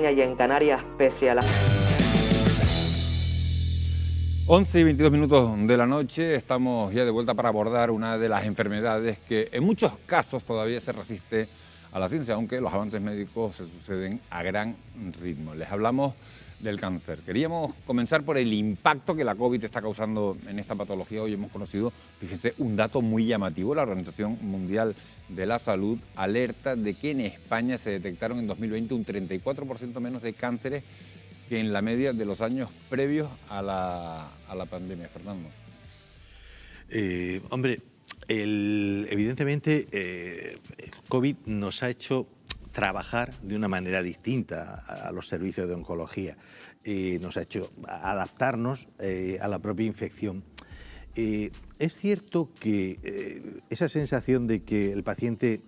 España y en Canarias, pese a la... 11 y 22 minutos de la noche, estamos ya de vuelta para abordar una de las enfermedades que en muchos casos todavía se resiste a la ciencia, aunque los avances médicos se suceden a gran ritmo. Les hablamos del cáncer. Queríamos comenzar por el impacto que la COVID está causando en esta patología. Hoy hemos conocido, fíjense, un dato muy llamativo. La Organización Mundial de la Salud alerta de que en España se detectaron en 2020 un 34% menos de cánceres que en la media de los años previos a la pandemia. Fernando. Hombre, evidentemente COVID nos ha hecho trabajar de una manera distinta a los servicios de oncología. Nos ha hecho adaptarnos a la propia infección. Es cierto que esa sensación de que el paciente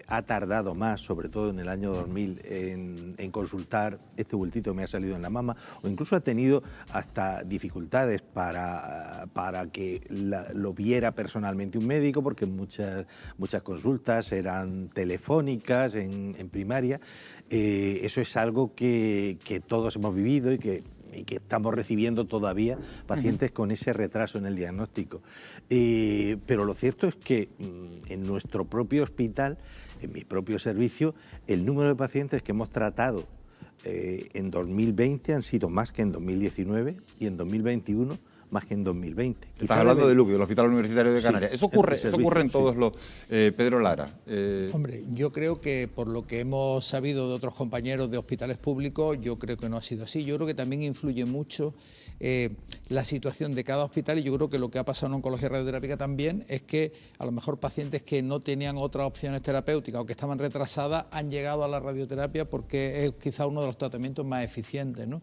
ha tardado más, sobre todo en el año 2000, en consultar este bultito que me ha salido en la mama, o incluso ha tenido hasta dificultades para que lo viera personalmente un médico, porque muchas consultas eran telefónicas en primaria. Eso es algo que todos hemos vivido y que estamos recibiendo todavía pacientes con ese retraso en el diagnóstico. Pero lo cierto es que en nuestro propio hospital, en mi propio servicio, el número de pacientes que hemos tratado en 2020 han sido más que en 2019 y en 2021 más que en 2020. Estás hablando de Luque, del Hospital Universitario de Canarias. Sí, eso ocurre en todos los... Pedro Lara. Hombre, yo creo que por lo que hemos sabido de otros compañeros de hospitales públicos, yo creo que no ha sido así. Yo creo que también influye mucho la situación de cada hospital, y yo creo que lo que ha pasado en oncología radioterápica también es que a lo mejor pacientes que no tenían otras opciones terapéuticas o que estaban retrasadas han llegado a la radioterapia porque es quizá uno de los tratamientos más eficientes, ¿no?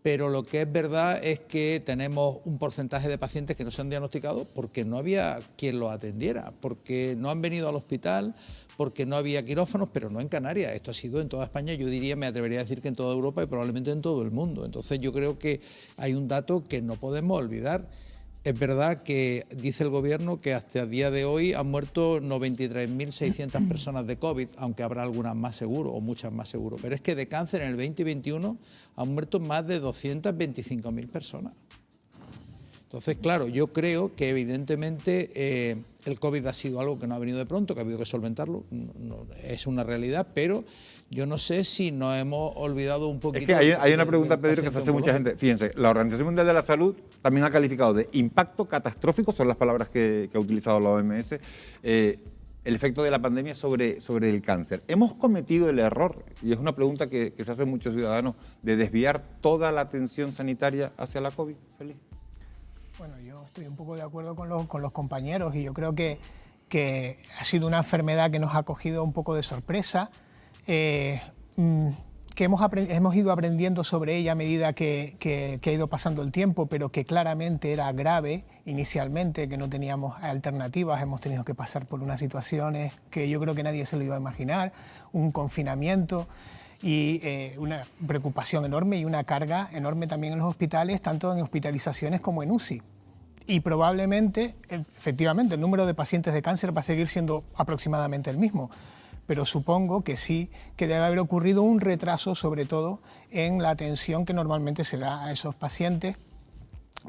Pero lo que es verdad es que tenemos un porcentaje de pacientes que no se han diagnosticado porque no había quien los atendiera, porque no han venido al hospital, porque no había quirófanos, pero no en Canarias. Esto ha sido en toda España, yo diría, me atrevería a decir que en toda Europa y probablemente en todo el mundo. Entonces yo creo que hay un dato que no podemos olvidar. Es verdad que dice el gobierno que hasta el día de hoy han muerto 93.600 personas de COVID, aunque habrá algunas más seguro o muchas más seguro. Pero es que de cáncer en el 2021 han muerto más de 225.000 personas. Entonces, claro, yo creo que evidentemente el COVID ha sido algo que no ha venido de pronto, que ha habido que solventarlo, es una realidad, pero yo no sé si nos hemos olvidado un poquito... Es que hay una pregunta, Pedro, que se hace mucha gente. Fíjense, la Organización Mundial de la Salud también ha calificado de impacto catastrófico, son las palabras que ha utilizado la OMS, el efecto de la pandemia sobre el cáncer. ¿Hemos cometido el error, y es una pregunta que se hacen muchos ciudadanos, de desviar toda la atención sanitaria hacia la COVID? Feliz. Bueno, yo estoy un poco de acuerdo con los compañeros, y yo creo que ha sido una enfermedad que nos ha cogido un poco de sorpresa, que hemos ido aprendiendo sobre ella a medida que ha ido pasando el tiempo, pero que claramente era grave inicialmente, que no teníamos alternativas. Hemos tenido que pasar por unas situaciones que yo creo que nadie se lo iba a imaginar, un confinamiento y una preocupación enorme y una carga enorme también en los hospitales, tanto en hospitalizaciones como en UCI. Y probablemente, efectivamente, el número de pacientes de cáncer va a seguir siendo aproximadamente el mismo, pero supongo que sí que debe haber ocurrido un retraso, sobre todo en la atención que normalmente se da a esos pacientes,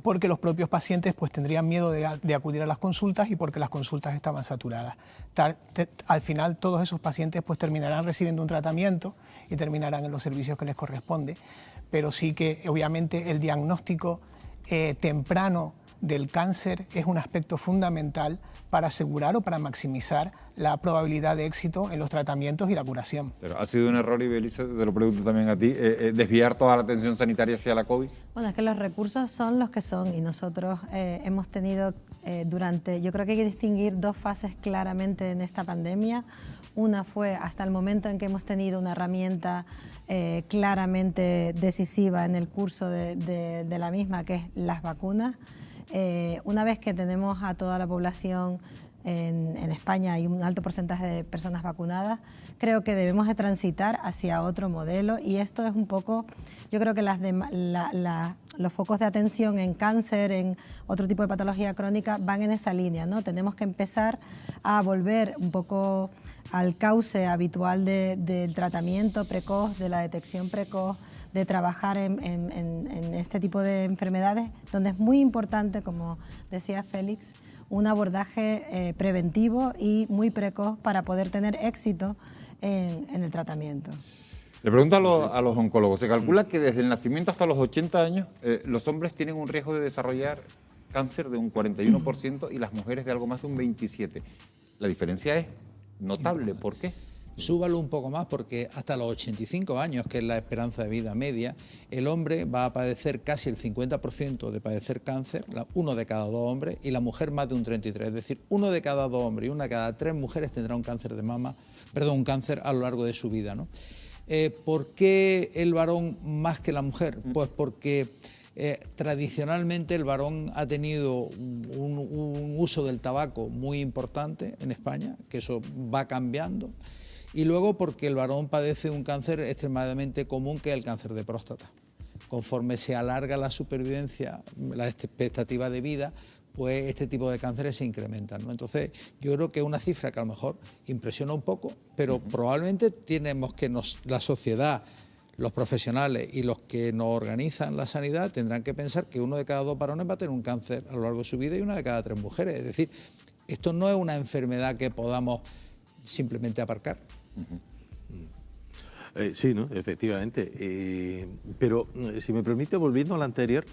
porque los propios pacientes pues tendrían miedo de acudir a las consultas y porque las consultas estaban saturadas. Al final todos esos pacientes pues terminarán recibiendo un tratamiento y terminarán en los servicios que les corresponde, pero sí que obviamente el diagnóstico temprano del cáncer es un aspecto fundamental para asegurar o para maximizar la probabilidad de éxito en los tratamientos y la curación. Pero ¿ha sido un error, y Belisa, te lo pregunto también a ti, desviar toda la atención sanitaria hacia la COVID? Bueno, es que los recursos son los que son, y nosotros hemos tenido yo creo que hay que distinguir dos fases claramente en esta pandemia. Una fue hasta el momento en que hemos tenido una herramienta claramente decisiva en el curso de la misma, que es las vacunas. Una vez que tenemos a toda la población en España, hay un alto porcentaje de personas vacunadas, creo que debemos de transitar hacia otro modelo, y esto es un poco, yo creo que los focos de atención en cáncer, en otro tipo de patología crónica, van en esa línea, ¿no? Tenemos que empezar a volver un poco al cauce habitual del tratamiento precoz, de la detección precoz, de trabajar en este tipo de enfermedades, donde es muy importante, como decía Félix, un abordaje preventivo y muy precoz para poder tener éxito en el tratamiento. Le pregunto a los oncólogos, se calcula que desde el nacimiento hasta los 80 años los hombres tienen un riesgo de desarrollar cáncer de un 41% y las mujeres de algo más de un 27%. La diferencia es notable, ¿por qué? Súbalo un poco más porque hasta los 85 años, que es la esperanza de vida media, el hombre va a padecer casi el 50% de padecer cáncer, uno de cada 2 hombres, y la mujer más de un 33%. Es decir, uno de cada 2 hombres y una de cada 3 mujeres tendrá un cáncer de mama, un cáncer a lo largo de su vida, ¿no? ¿Por qué el varón más que la mujer? Pues porque tradicionalmente el varón ha tenido un uso del tabaco muy importante en España, que eso va cambiando. Y luego porque el varón padece un cáncer extremadamente común, que es el cáncer de próstata. Conforme se alarga la supervivencia, la expectativa de vida, pues este tipo de cánceres se incrementan, ¿no? Entonces, yo creo que es una cifra que a lo mejor impresiona un poco, pero probablemente tenemos que la sociedad, los profesionales y los que nos organizan la sanidad tendrán que pensar que uno de cada 2 varones va a tener un cáncer a lo largo de su vida y una de cada 3 mujeres. Es decir, esto no es una enfermedad que podamos simplemente aparcar. Sí, ¿no? Efectivamente. Pero, si me permite, volviendo a la anterior,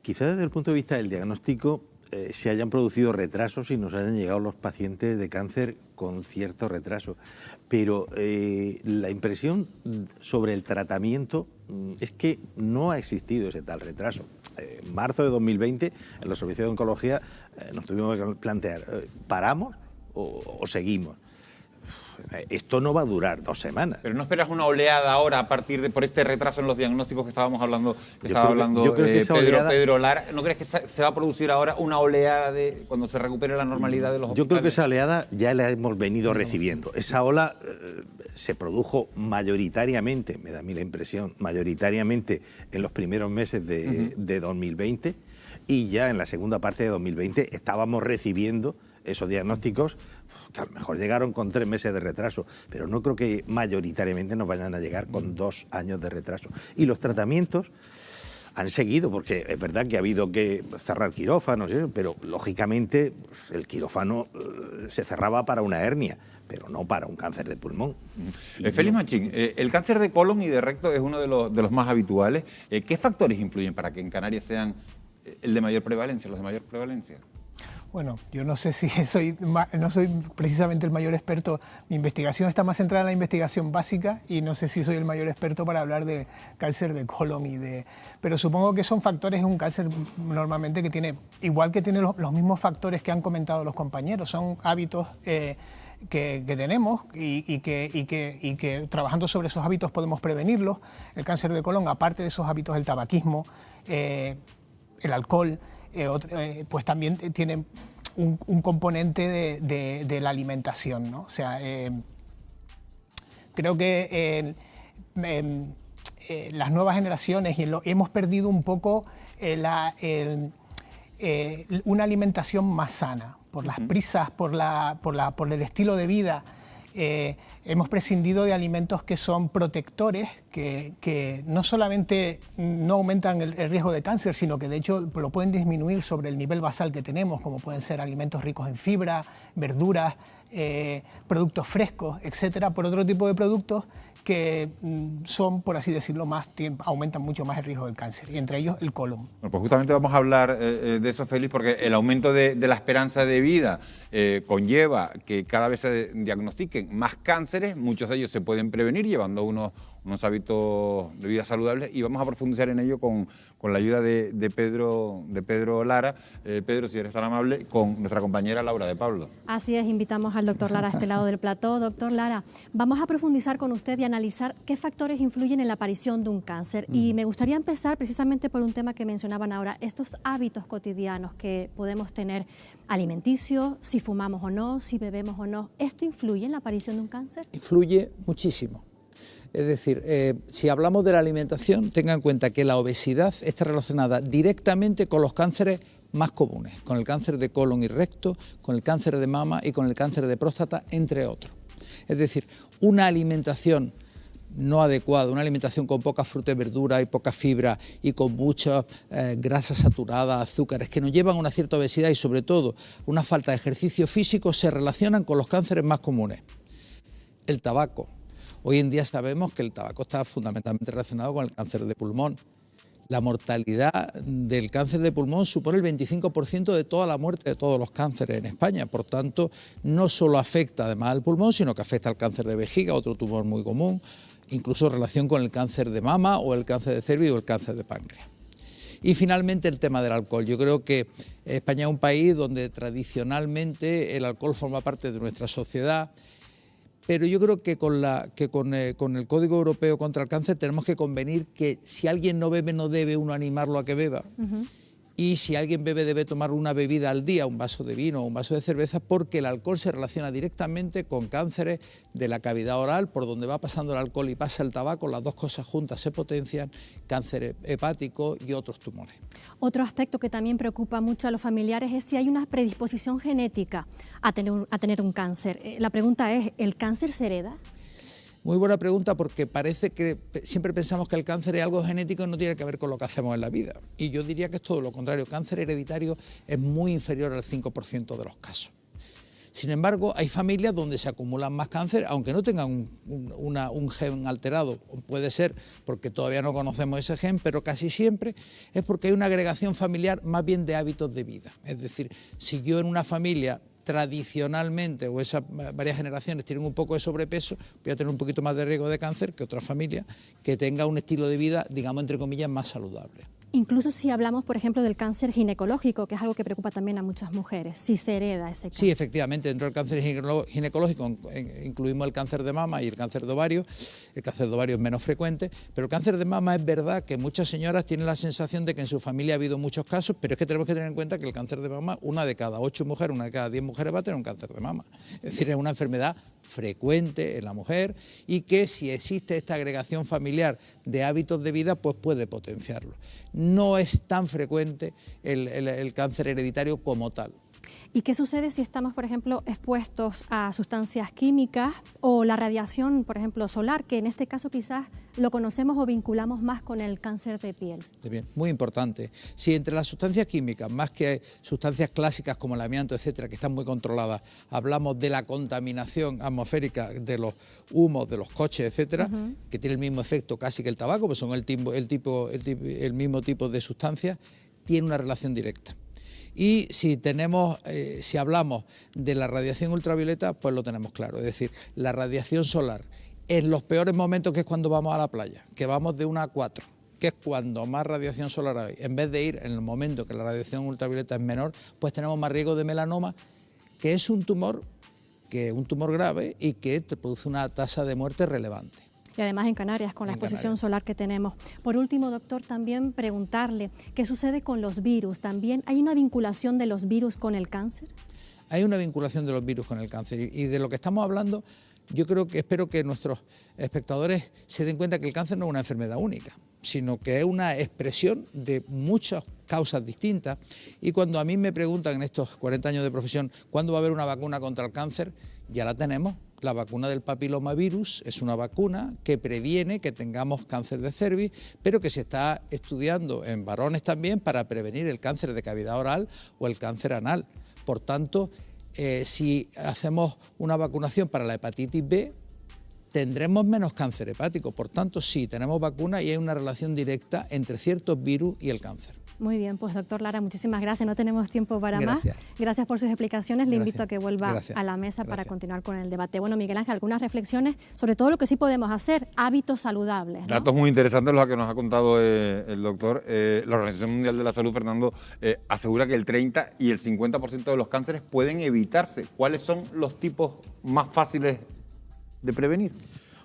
quizá desde el punto de vista del diagnóstico se hayan producido retrasos y nos hayan llegado los pacientes de cáncer con cierto retraso. Pero la impresión sobre el tratamiento es que no ha existido ese tal retraso. En marzo de 2020, en los servicios de oncología, nos tuvimos que plantear, ¿paramos o seguimos? Esto no va a durar 2 semanas. Pero no esperas una oleada ahora a partir por este retraso en los diagnósticos que estábamos hablando, Pedro Lara. ¿No crees que se va a producir ahora una oleada de cuando se recupere la normalidad de los hospitales? Yo creo que esa oleada ya la hemos venido recibiendo. Esa ola se produjo mayoritariamente, me da a mí la impresión, mayoritariamente en los primeros meses de 2020, y ya en la segunda parte de 2020 estábamos recibiendo esos diagnósticos que a lo mejor llegaron con 3 meses de retraso, pero no creo que mayoritariamente nos vayan a llegar con 2 años de retraso. Y los tratamientos han seguido, porque es verdad que ha habido que cerrar quirófanos, pero lógicamente pues, el quirófano se cerraba para una hernia, pero no para un cáncer de pulmón. Félix Machín, el cáncer de colon y de recto es uno de los más habituales. ¿Qué factores influyen para que en Canarias sean los de mayor prevalencia? Bueno, yo no sé si no soy precisamente el mayor experto. Mi investigación está más centrada en la investigación básica y no sé si soy el mayor experto para hablar de cáncer de colon pero supongo que son factores, un cáncer normalmente que tiene, igual que tiene los mismos factores que han comentado los compañeros, son hábitos que tenemos y que trabajando sobre esos hábitos podemos prevenirlos. El cáncer de colon, aparte de esos hábitos, el tabaquismo, el alcohol, pues también tiene un componente de la alimentación, ¿no? O sea, creo que las nuevas generaciones hemos perdido un poco una alimentación más sana por las prisas, por el estilo de vida. Hemos prescindido de alimentos que son protectores, que no solamente no aumentan el riesgo de cáncer, sino que de hecho lo pueden disminuir sobre el nivel basal que tenemos, como pueden ser alimentos ricos en fibra, verduras, productos frescos, etcétera, por otro tipo de productos que son, por así decirlo, aumentan mucho más el riesgo del cáncer, y entre ellos el colon. Bueno, pues justamente vamos a hablar de eso, Félix, porque el aumento de la esperanza de vida conlleva que cada vez se diagnostiquen más cánceres, muchos de ellos se pueden prevenir llevando unos hábitos de vida saludables, y vamos a profundizar en ello con la ayuda de Pedro Lara. Pedro, si eres tan amable, con nuestra compañera Laura de Pablo. Así es, invitamos al doctor Lara a este lado del plató. Doctor Lara, vamos a profundizar con usted y analizar qué factores influyen en la aparición de un cáncer. Y me gustaría empezar precisamente por un tema que mencionaban ahora, estos hábitos cotidianos que podemos tener, alimenticios, si fumamos o no, si bebemos o no. ¿Esto influye en la aparición de un cáncer? Influye muchísimo. Es decir, si hablamos de la alimentación, tengan en cuenta que la obesidad está relacionada directamente con los cánceres más comunes, con el cáncer de colon y recto, con el cáncer de mama y con el cáncer de próstata, entre otros. Es decir, una alimentación no adecuada, una alimentación con poca fruta y verdura y poca fibra y con muchas grasas saturadas, azúcares, que nos llevan a una cierta obesidad y sobre todo una falta de ejercicio físico, se relacionan con los cánceres más comunes. El tabaco. Hoy en día sabemos que el tabaco está fundamentalmente relacionado con el cáncer de pulmón. La mortalidad del cáncer de pulmón supone el 25% de toda la muerte de todos los cánceres en España. Por tanto, no solo afecta además al pulmón, sino que afecta al cáncer de vejiga, otro tumor muy común, incluso en relación con el cáncer de mama o el cáncer de cervix o el cáncer de páncreas. Y finalmente el tema del alcohol. Yo creo que España es un país donde tradicionalmente el alcohol forma parte de nuestra sociedad, pero yo creo que con el Código Europeo contra el Cáncer tenemos que convenir que si alguien no bebe, no debe uno animarlo a que beba. Y si alguien bebe, debe tomar una bebida al día, un vaso de vino o un vaso de cerveza, porque el alcohol se relaciona directamente con cánceres de la cavidad oral, por donde va pasando el alcohol y pasa el tabaco, las dos cosas juntas se potencian, cáncer hepático y otros tumores. Otro aspecto que también preocupa mucho a los familiares es si hay una predisposición genética a tener un cáncer. La pregunta es, ¿el cáncer se hereda? Muy buena pregunta, porque parece que siempre pensamos que el cáncer es algo genético y no tiene que ver con lo que hacemos en la vida. Y yo diría que es todo lo contrario. El cáncer hereditario es muy inferior al 5% de los casos. Sin embargo, hay familias donde se acumulan más cáncer, aunque no tengan un gen alterado. Puede ser porque todavía no conocemos ese gen, pero casi siempre es porque hay una agregación familiar más bien de hábitos de vida. Es decir, si yo en una familia tradicionalmente o esas varias generaciones tienen un poco de sobrepeso, voy a tener un poquito más de riesgo de cáncer que otra familia que tenga un estilo de vida, digamos, entre comillas, más saludable. Incluso si hablamos, por ejemplo, del cáncer ginecológico, que es algo que preocupa también a muchas mujeres, si se hereda ese cáncer. Sí, efectivamente, dentro del cáncer ginecológico incluimos el cáncer de mama y el cáncer de ovario. El cáncer de ovario es menos frecuente, pero el cáncer de mama es verdad que muchas señoras tienen la sensación de que en su familia ha habido muchos casos, pero es que tenemos que tener en cuenta que el cáncer de mama, una de cada 8 mujeres, una de cada 10 mujeres va a tener un cáncer de mama. Es decir, es una enfermedad frecuente en la mujer y que si existe esta agregación familiar de hábitos de vida, pues puede potenciarlo. No es tan frecuente el cáncer hereditario como tal. ¿Y qué sucede si estamos, por ejemplo, expuestos a sustancias químicas o la radiación, por ejemplo, solar, que en este caso quizás lo conocemos o vinculamos más con el cáncer de piel? Bien, muy importante. Si entre las sustancias químicas, más que sustancias clásicas como el amianto, etcétera, que están muy controladas, hablamos de la contaminación atmosférica de los humos de los coches, etcétera, que tiene el mismo efecto casi que el tabaco, pues son el mismo tipo de sustancias, tiene una relación directa. Y si hablamos de la radiación ultravioleta, pues lo tenemos claro. Es decir, la radiación solar, en los peores momentos, que es cuando vamos a la playa, que vamos de 1 a 4, que es cuando más radiación solar hay, en vez de ir en el momento que la radiación ultravioleta es menor, pues tenemos más riesgo de melanoma, que es un tumor grave y que te produce una tasa de muerte relevante. Y además en Canarias, con la exposición solar que tenemos. Por último, doctor, también preguntarle, ¿qué sucede con los virus? ¿También hay una vinculación de los virus con el cáncer? Hay una vinculación de los virus con el cáncer y de lo que estamos hablando, espero que nuestros espectadores se den cuenta que el cáncer no es una enfermedad única, sino que es una expresión de muchas causas distintas. Y cuando a mí me preguntan en estos 40 años de profesión, ¿cuándo va a haber una vacuna contra el cáncer? Ya la tenemos. La vacuna del papilomavirus es una vacuna que previene que tengamos cáncer de cervix, pero que se está estudiando en varones también para prevenir el cáncer de cavidad oral o el cáncer anal. Por tanto, si hacemos una vacunación para la hepatitis B, tendremos menos cáncer hepático. Por tanto, sí, tenemos vacuna y hay una relación directa entre ciertos virus y el cáncer. Muy bien, pues doctor Lara, muchísimas gracias. No tenemos tiempo para más. Gracias por sus explicaciones. Le invito a que vuelva a la mesa para continuar con el debate. Bueno, Miguel Ángel, algunas reflexiones sobre todo lo que sí podemos hacer, hábitos saludables, ¿no? Datos muy interesantes los que nos ha contado el doctor. La Organización Mundial de la Salud, Fernando, asegura que el 30 y el 50% de los cánceres pueden evitarse. ¿Cuáles son los tipos más fáciles de prevenir?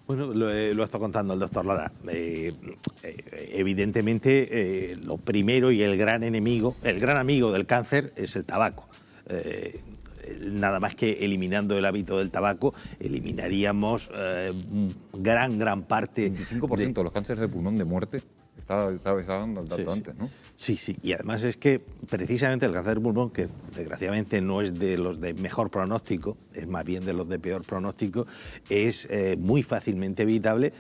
Bueno, lo está contando el doctor Lara. Evidentemente, lo primero y el gran amigo del cáncer es el tabaco. Nada más que eliminando el hábito del tabaco, eliminaríamos gran parte... 25% de los cánceres de pulmón de muerte Estaba dando el dato antes, ¿no? Sí, sí, y además es que precisamente el cáncer de pulmón, que desgraciadamente no es de los de mejor pronóstico, es más bien de los de peor pronóstico, es muy fácilmente evitable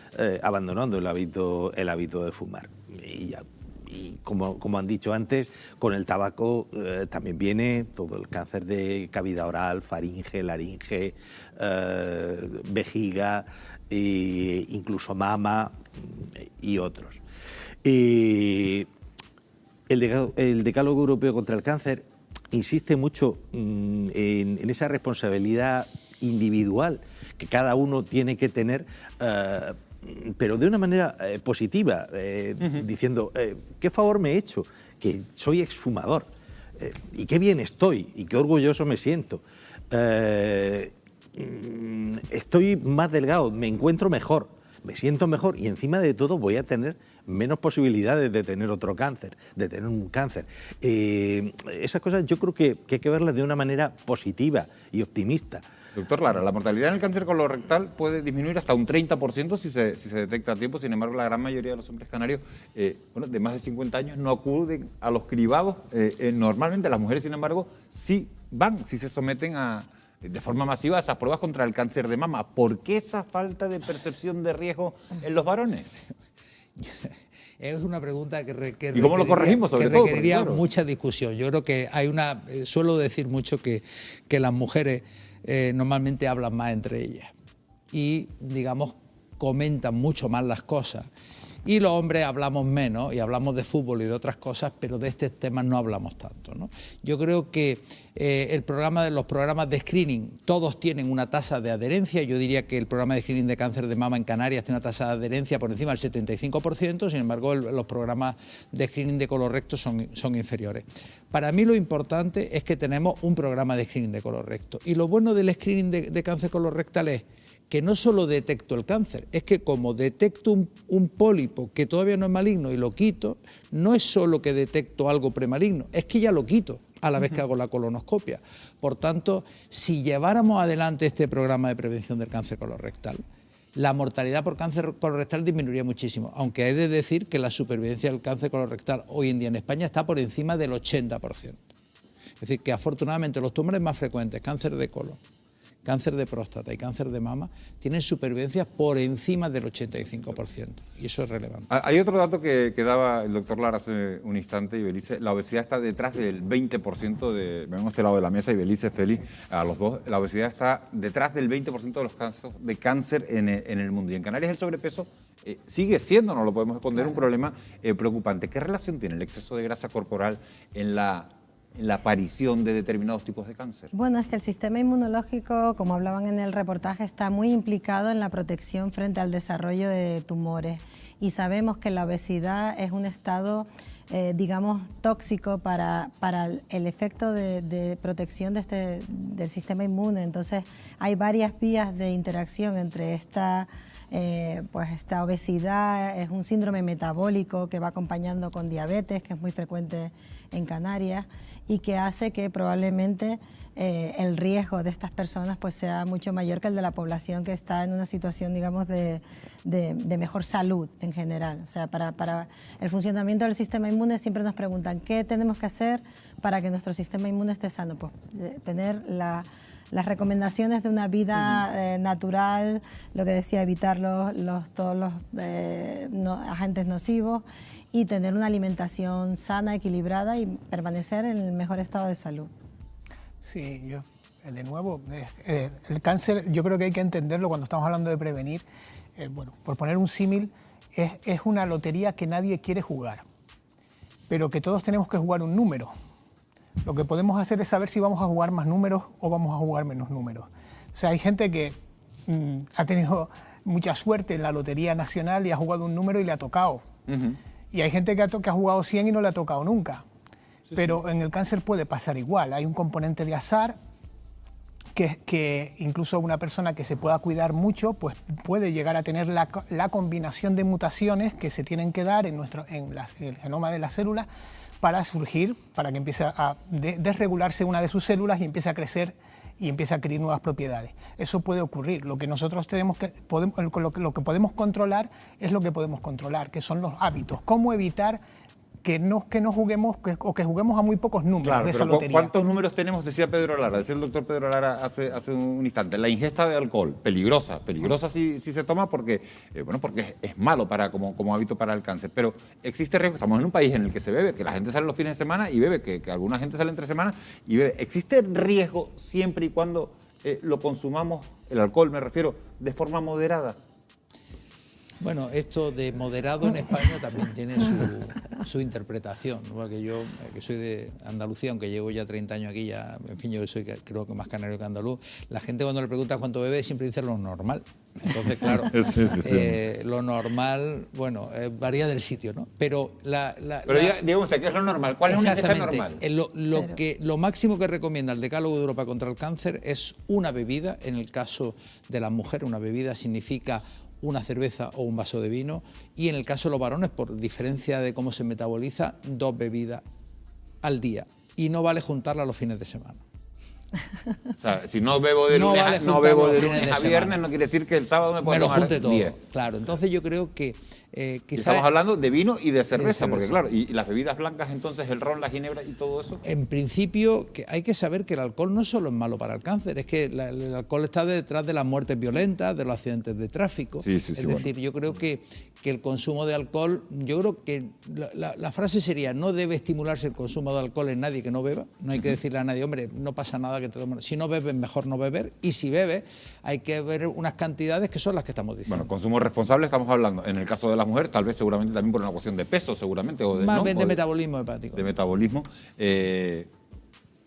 abandonando el hábito de fumar. Y como han dicho antes, con el tabaco también viene todo el cáncer de cavidad oral, faringe, laringe, vejiga, incluso mama y otros. El Decálogo Europeo contra el Cáncer insiste mucho en esa responsabilidad individual que cada uno tiene que tener, pero de una manera positiva, diciendo, ¿qué favor me he hecho? Que soy exfumador, y qué bien estoy, y qué orgulloso me siento. Estoy más delgado, me encuentro mejor, me siento mejor, y encima de todo voy a tener menos posibilidades de tener otro cáncer, de tener un cáncer. Esas cosas yo creo que hay que verlas de una manera positiva y optimista. Doctor Lara, la mortalidad en el cáncer colorectal puede disminuir hasta un 30% si se detecta a tiempo. Sin embargo, la gran mayoría de los hombres canarios de más de 50 años no acuden a los cribados. Normalmente las mujeres, sin embargo, sí van, sí se someten de forma masiva a esas pruebas contra el cáncer de mama. ¿Por qué esa falta de percepción de riesgo en los varones? Es una pregunta que ¿Y cómo lo corregimos, sobre todo? Requeriría claro, mucha discusión. Yo creo que hay suelo decir mucho que las mujeres normalmente hablan más entre ellas y, digamos, comentan mucho más las cosas. Y los hombres hablamos menos y hablamos de fútbol y de otras cosas, pero de estos temas no hablamos tanto, ¿no? Yo creo que los programas de screening, todos tienen una tasa de adherencia. Yo diría que el programa de screening de cáncer de mama en Canarias tiene una tasa de adherencia por encima del 75%, sin embargo los programas de screening de colorecto son inferiores. Para mí lo importante es que tenemos un programa de screening de colorecto. Y lo bueno del screening de cáncer colorectal es que no solo detecto el cáncer, es que como detecto un pólipo que todavía no es maligno y lo quito, no es solo que detecto algo premaligno, es que ya lo quito a la vez que hago la colonoscopia. Por tanto, si lleváramos adelante este programa de prevención del cáncer colorectal, la mortalidad por cáncer colorectal disminuiría muchísimo, aunque he de decir que la supervivencia del cáncer colorectal hoy en día en España está por encima del 80%. Es decir, que afortunadamente los tumores más frecuentes, cáncer de colon, cáncer de próstata y cáncer de mama, tienen supervivencia por encima del 85%, y eso es relevante. Hay otro dato que daba el doctor Lara hace un instante, y Belice, la obesidad está detrás del 20% vengo a este lado de la mesa, y Belice, Félix, a los dos, la obesidad está detrás del 20% de los casos de cáncer en el mundo. Y en Canarias el sobrepeso sigue siendo, no lo podemos esconder, un problema preocupante. ¿Qué relación tiene el exceso de grasa corporal en la aparición de determinados tipos de cáncer? Bueno, es que el sistema inmunológico, como hablaban en el reportaje, está muy implicado en la protección frente al desarrollo de tumores. Y sabemos que la obesidad es un estado, digamos, tóxico para el efecto de protección del sistema inmune. Entonces, hay varias vías de interacción entre esta obesidad. Es un síndrome metabólico que va acompañando con diabetes, que es muy frecuente en Canarias, y que hace que probablemente el riesgo de estas personas pues sea mucho mayor que el de la población que está en una situación, digamos, de mejor salud en general. O sea, para el funcionamiento del sistema inmune siempre nos preguntan ¿qué tenemos que hacer para que nuestro sistema inmune esté sano? Pues tener las recomendaciones de una vida natural, lo que decía, evitar todos los agentes nocivos, y tener una alimentación sana, equilibrada y permanecer en el mejor estado de salud. Sí, de nuevo, el cáncer yo creo que hay que entenderlo cuando estamos hablando de prevenir. Bueno, por poner un símil, es una lotería que nadie quiere jugar, pero que todos tenemos que jugar un número. Lo que podemos hacer es saber si vamos a jugar más números o vamos a jugar menos números. O sea, hay gente que ha tenido mucha suerte en la Lotería Nacional y ha jugado un número y le ha tocado. Y hay gente que ha jugado 100 y no le ha tocado nunca. Pero en el cáncer puede pasar igual. Hay un componente de azar que incluso una persona que se pueda cuidar mucho pues puede llegar a tener la combinación de mutaciones que se tienen que dar en el genoma de las células para surgir, para que empiece a desregularse una de sus células y empiece a crecer y empiece a adquirir nuevas propiedades. Eso puede ocurrir. Lo que nosotros lo que podemos controlar es lo que podemos controlar, que son los hábitos. ¿Cómo evitar que no juguemos o que juguemos a muy pocos números, claro, de esa pero lotería? ¿Cuántos números tenemos? Decía Pedro Lara, decía el doctor Pedro Lara hace un instante. La ingesta de alcohol, peligrosa si se toma porque es malo como hábito para el cáncer. Pero existe riesgo, estamos en un país en el que se bebe, que la gente sale los fines de semana y bebe, que alguna gente sale entre semana y bebe. ¿Existe riesgo siempre y cuando lo consumamos, el alcohol me refiero, de forma moderada? Bueno, esto de moderado en España también tiene su interpretación, ¿no? Porque yo, que soy de Andalucía, aunque llevo ya 30 años aquí, ya, en fin, yo soy creo que más canario que andaluz, la gente cuando le pregunta cuánto bebe siempre dice lo normal. Entonces, claro, lo normal, bueno, varía del sitio, ¿no? Pero digamos usted, ¿qué es lo normal? ¿Cuál es una ingesta normal? Lo máximo que recomienda el Decálogo de Europa contra el Cáncer es una bebida. En el caso de las mujeres, una bebida significa una cerveza o un vaso de vino, y en el caso de los varones, por diferencia de cómo se metaboliza, 2 bebidas al día. Y no vale juntarla los fines de semana. O sea, si no bebo de lunes, a viernes, no quiere decir que el sábado me pueda tomar 10. Claro, entonces yo creo que estamos hablando de vino y de cerveza, porque claro, y las bebidas blancas, entonces el ron, la ginebra y todo eso. En principio, hay que saber que el alcohol no solo es malo para el cáncer, es que el alcohol está detrás de las muertes violentas, de los accidentes de tráfico. Es decir, yo creo que el consumo de alcohol, yo creo que la frase sería: no debe estimularse el consumo de alcohol en nadie que no beba. No hay que decirle a nadie, hombre, no pasa nada que te tomes. Si no bebes, mejor no beber. Y si bebes, hay que ver unas cantidades que son las que estamos diciendo. Bueno, consumo responsable estamos hablando. En el caso de las mujeres, tal vez seguramente también por una cuestión de peso, seguramente. O de, más bien de metabolismo hepático. De metabolismo.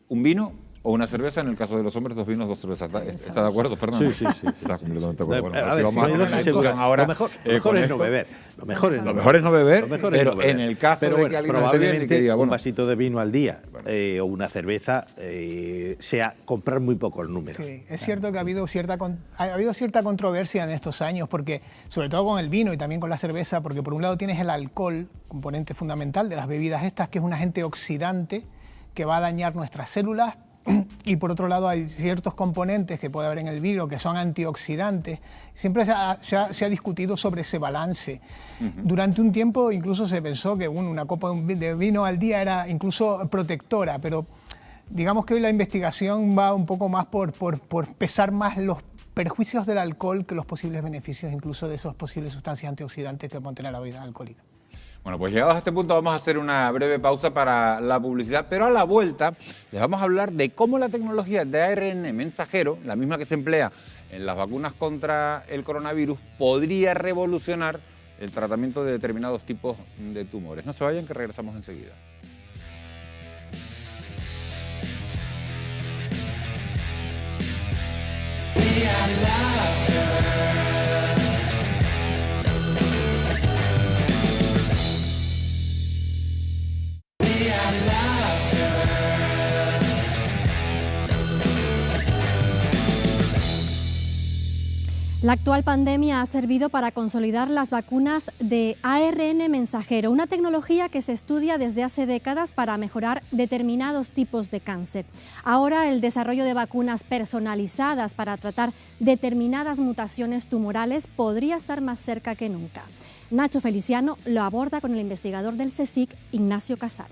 ¿Un vino o una cerveza? En el caso de los hombres, 2 vinos, 2 cervezas. ¿Está de acuerdo, Fernando? Sí. Está completamente de acuerdo. Bueno, a ver, vamos a una discusión ahora. Lo mejor es no beber. Lo mejor es no beber, pero en el caso de que alguien probablemente que diga, un vasito de vino al día o una cerveza sea comprar muy pocos números. Sí, es cierto que ha habido cierta controversia en estos años, porque sobre todo con el vino y también con la cerveza, porque por un lado tienes el alcohol, componente fundamental de las bebidas estas, que es un agente oxidante que va a dañar nuestras células, y por otro lado hay ciertos componentes que puede haber en el vino que son antioxidantes. Siempre se ha discutido sobre ese balance. Durante un tiempo incluso se pensó que una copa de vino al día era incluso protectora, pero digamos que hoy la investigación va un poco más por pesar más los perjuicios del alcohol que los posibles beneficios incluso de esas posibles sustancias antioxidantes que pueden tener la bebida alcohólica. Bueno, pues llegados a este punto vamos a hacer una breve pausa para la publicidad, pero a la vuelta les vamos a hablar de cómo la tecnología de ARN mensajero, la misma que se emplea en las vacunas contra el coronavirus, podría revolucionar el tratamiento de determinados tipos de tumores. No se vayan, que regresamos enseguida. La actual pandemia ha servido para consolidar las vacunas de ARN mensajero, una tecnología que se estudia desde hace décadas para mejorar determinados tipos de cáncer. Ahora el desarrollo de vacunas personalizadas para tratar determinadas mutaciones tumorales podría estar más cerca que nunca. Nacho Feliciano lo aborda con el investigador del CSIC, Ignacio Casal.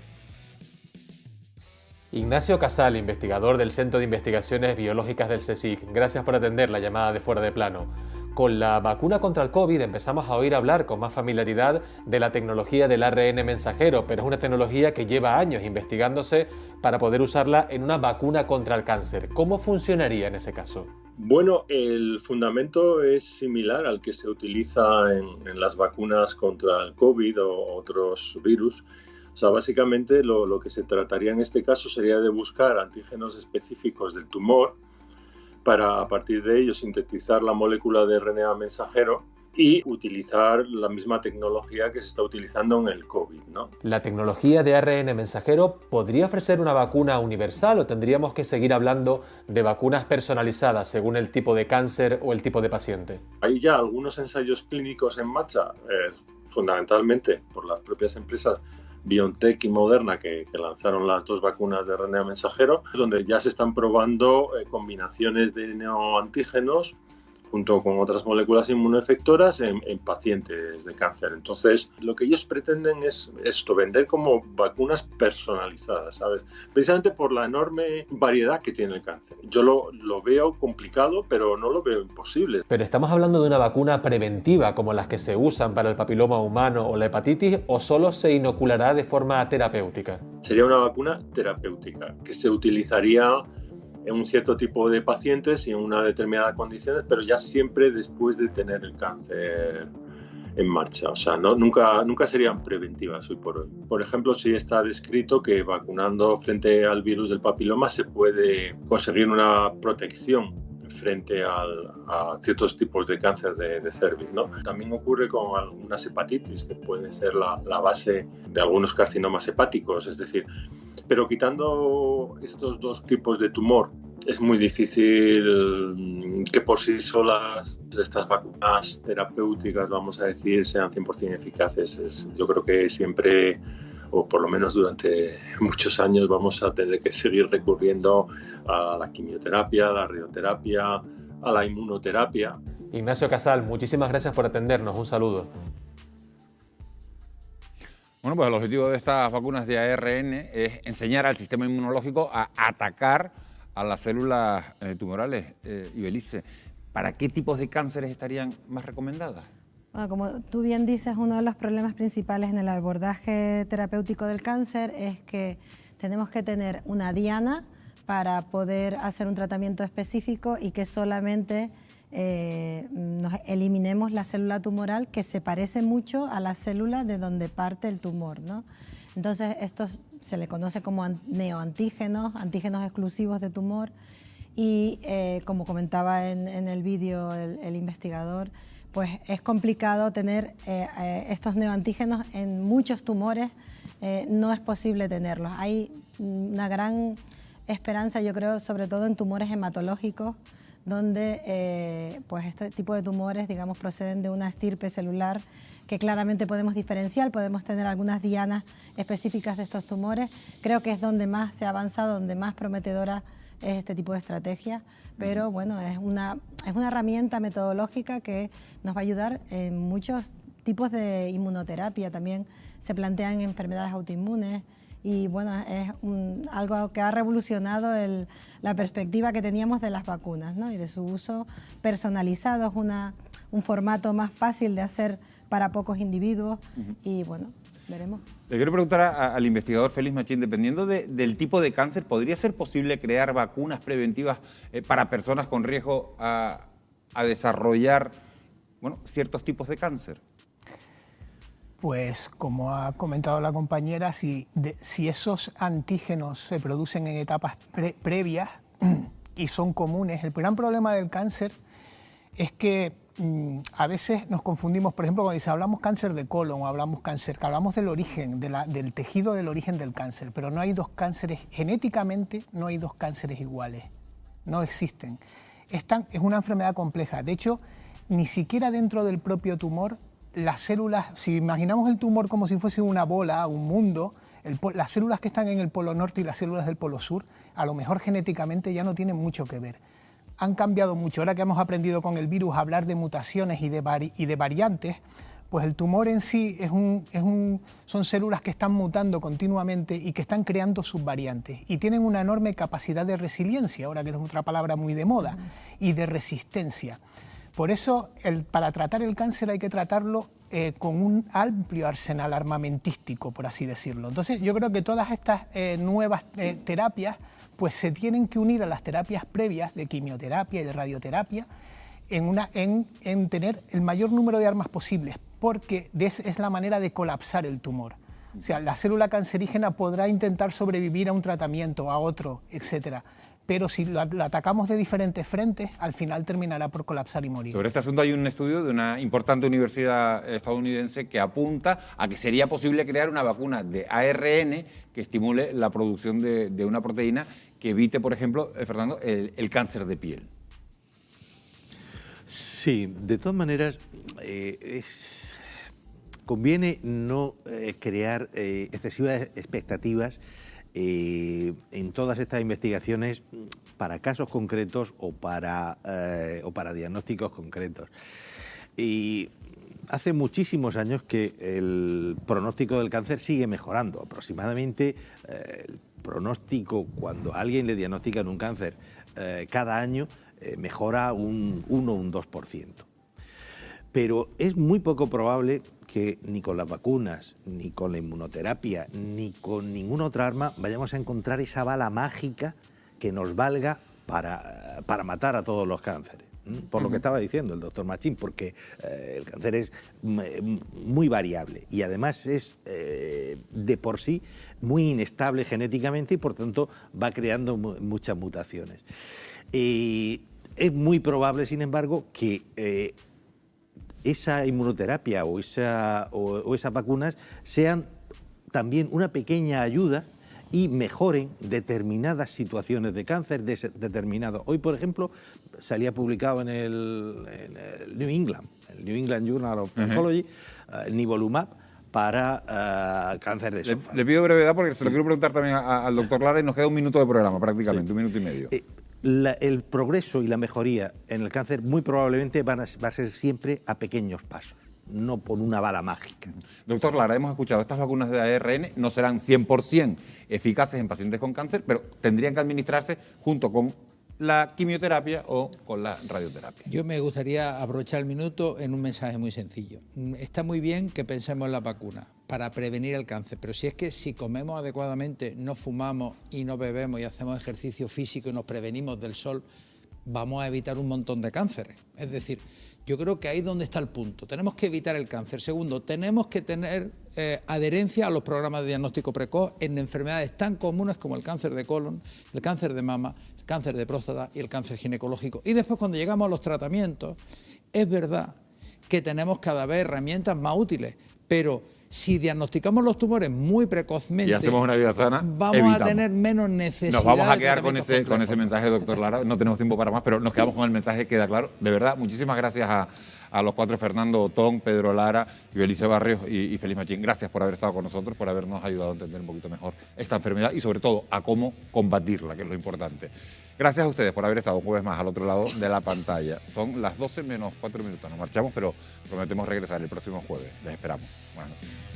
Ignacio Casal, investigador del Centro de Investigaciones Biológicas del CSIC. Gracias por atender la llamada de Fuera de Plano. Con la vacuna contra el COVID empezamos a oír hablar con más familiaridad de la tecnología del ARN mensajero, pero es una tecnología que lleva años investigándose para poder usarla en una vacuna contra el cáncer. ¿Cómo funcionaría en ese caso? Bueno, el fundamento es similar al que se utiliza en las vacunas contra el COVID o otros virus. O sea, básicamente lo que se trataría en este caso sería de buscar antígenos específicos del tumor para a partir de ello sintetizar la molécula de RNA mensajero y utilizar la misma tecnología que se está utilizando en el COVID, ¿no? ¿La tecnología de ARN mensajero podría ofrecer una vacuna universal o tendríamos que seguir hablando de vacunas personalizadas según el tipo de cáncer o el tipo de paciente? Hay ya algunos ensayos clínicos en marcha, fundamentalmente por las propias empresas BioNTech y Moderna, que lanzaron las 2 vacunas de RNA mensajero, donde ya se están probando combinaciones de neoantígenos junto con otras moléculas inmunoefectoras en pacientes de cáncer. Entonces, lo que ellos pretenden es esto, vender como vacunas personalizadas, ¿sabes? Precisamente por la enorme variedad que tiene el cáncer. Yo lo veo complicado, pero no lo veo imposible. Pero ¿estamos hablando de una vacuna preventiva como las que se usan para el papiloma humano o la hepatitis, o solo se inoculará de forma terapéutica? Sería una vacuna terapéutica que se utilizaría en un cierto tipo de pacientes y en una determinada condiciones, pero ya siempre después de tener el cáncer en marcha. O sea, nunca serían preventivas hoy por hoy. Por ejemplo, sí está descrito que vacunando frente al virus del papiloma se puede conseguir una protección frente a ciertos tipos de cáncer de cervix, ¿no? También ocurre con algunas hepatitis, que puede ser la base de algunos carcinomas hepáticos, es decir, pero quitando estos 2 tipos de tumor, es muy difícil que por sí solas estas vacunas terapéuticas, vamos a decir, sean 100% eficaces. Yo creo que siempre, o por lo menos durante muchos años, vamos a tener que seguir recurriendo a la quimioterapia, a la radioterapia, a la inmunoterapia. Ignacio Casal, muchísimas gracias por atendernos. Un saludo. Bueno, pues el objetivo de estas vacunas de ARN es enseñar al sistema inmunológico a atacar a las células tumorales. Ibelice, ¿para qué tipos de cánceres estarían más recomendadas? Bueno, como tú bien dices, uno de los problemas principales en el abordaje terapéutico del cáncer es que tenemos que tener una diana para poder hacer un tratamiento específico y que solamente nos eliminemos la célula tumoral, que se parece mucho a la célula de donde parte el tumor, ¿no? Entonces, estos se le conoce como neoantígenos, antígenos exclusivos de tumor, y como comentaba en el vídeo el investigador, pues es complicado tener estos neoantígenos en muchos tumores, no es posible tenerlos. Hay una gran esperanza, yo creo, sobre todo en tumores hematológicos, donde pues este tipo de tumores, digamos, proceden de una estirpe celular que claramente podemos diferenciar, podemos tener algunas dianas específicas de estos tumores. Creo que es donde más se ha avanzado, donde más prometedora es este tipo de estrategia, pero bueno, es una herramienta metodológica que nos va a ayudar en muchos tipos de inmunoterapia. También se plantean enfermedades autoinmunes y bueno, es algo que ha revolucionado la perspectiva que teníamos de las vacunas, ¿no? Y de su uso personalizado. Es un formato más fácil de hacer para pocos individuos y bueno, veremos. Le quiero preguntar al investigador Félix Machín, dependiendo del tipo de cáncer, ¿podría ser posible crear vacunas preventivas para personas con riesgo a desarrollar ciertos tipos de cáncer? Pues como ha comentado la compañera, si esos antígenos se producen en etapas previas y son comunes, el gran problema del cáncer es que a veces nos confundimos, por ejemplo, cuando hablamos cáncer de colon o hablamos cáncer, que hablamos del origen, del tejido del origen del cáncer, pero no hay 2 cánceres, genéticamente no hay 2 cánceres iguales, no existen. Es una enfermedad compleja, de hecho, ni siquiera dentro del propio tumor, las células, si imaginamos el tumor como si fuese una bola, un mundo, las células que están en el polo norte y las células del polo sur, a lo mejor genéticamente ya no tienen mucho que ver. Han cambiado mucho. Ahora que hemos aprendido con el virus a hablar de mutaciones y de variantes, pues el tumor en sí son células que están mutando continuamente y que están creando subvariantes y tienen una enorme capacidad de resiliencia, ahora que es otra palabra muy de moda, y de resistencia. Por eso, para tratar el cáncer hay que tratarlo con un amplio arsenal armamentístico, por así decirlo. Entonces, yo creo que todas estas nuevas terapias pues se tienen que unir a las terapias previas de quimioterapia y de radioterapia en tener el mayor número de armas posibles, porque es la manera de colapsar el tumor. O sea, la célula cancerígena podrá intentar sobrevivir a un tratamiento, a otro, etcétera. Pero si lo atacamos de diferentes frentes, al final terminará por colapsar y morir. Sobre este asunto hay un estudio de una importante universidad estadounidense que apunta a que sería posible crear una vacuna de ARN que estimule la producción de una proteína que evite, por ejemplo, Fernando, el cáncer de piel. Sí, de todas maneras, conviene no crear excesivas expectativas en todas estas investigaciones para casos concretos o para diagnósticos concretos. Y hace muchísimos años que el pronóstico del cáncer sigue mejorando. Aproximadamente el pronóstico cuando a alguien le diagnostican un cáncer cada año mejora un 1 o un 2%. Pero es muy poco probable que ni con las vacunas, ni con la inmunoterapia, ni con ninguna otra arma vayamos a encontrar esa bala mágica que nos valga para matar a todos los cánceres. Por lo que estaba diciendo el doctor Machín, porque el cáncer es muy variable y además es de por sí muy inestable genéticamente y por tanto va creando muchas mutaciones. Es muy probable, sin embargo, que esa inmunoterapia o esas vacunas sean también una pequeña ayuda y mejoren determinadas situaciones de cáncer determinados. Hoy, por ejemplo, salía publicado en el New England Journal of Oncology, el nivolumab para cáncer de esófago. Le pido brevedad porque se lo quiero preguntar también al doctor Lara y nos queda un minuto de programa prácticamente, sí. 1 minuto y medio. El progreso y la mejoría en el cáncer muy probablemente va a ser siempre a pequeños pasos, no por una bala mágica. Doctor Lara, hemos escuchado, estas vacunas de ARN no serán 100% eficaces en pacientes con cáncer, pero tendrían que administrarse junto con la quimioterapia o con la radioterapia. Yo me gustaría aprovechar el minuto en un mensaje muy sencillo. Está muy bien que pensemos en la vacuna para prevenir el cáncer, pero si comemos adecuadamente, no fumamos y no bebemos y hacemos ejercicio físico y nos prevenimos del sol, vamos a evitar un montón de cánceres. Es decir, yo creo que ahí es donde está el punto. Tenemos que evitar el cáncer. Segundo, tenemos que tener adherencia a los programas de diagnóstico precoz en enfermedades tan comunes como el cáncer de colon, el cáncer de mama, el cáncer de próstata y el cáncer ginecológico. Y después, cuando llegamos a los tratamientos, es verdad que tenemos cada vez herramientas más útiles, pero si diagnosticamos los tumores muy precozmente y hacemos una vida sana, vamos evitamos. a tener menos necesidad. Nos vamos a quedar con ese mensaje, doctor Lara. No tenemos tiempo para más, pero nos quedamos con el mensaje, queda claro. De verdad, muchísimas gracias a los 4, Fernando Otón, Pedro Lara, Belice Barrios y Félix Machín. Gracias por haber estado con nosotros, por habernos ayudado a entender un poquito mejor esta enfermedad y sobre todo a cómo combatirla, que es lo importante. Gracias a ustedes por haber estado un jueves más al otro lado de la pantalla. Son las 12 menos 4 minutos. Nos marchamos, pero prometemos regresar el próximo jueves. Les esperamos. Buenas noches.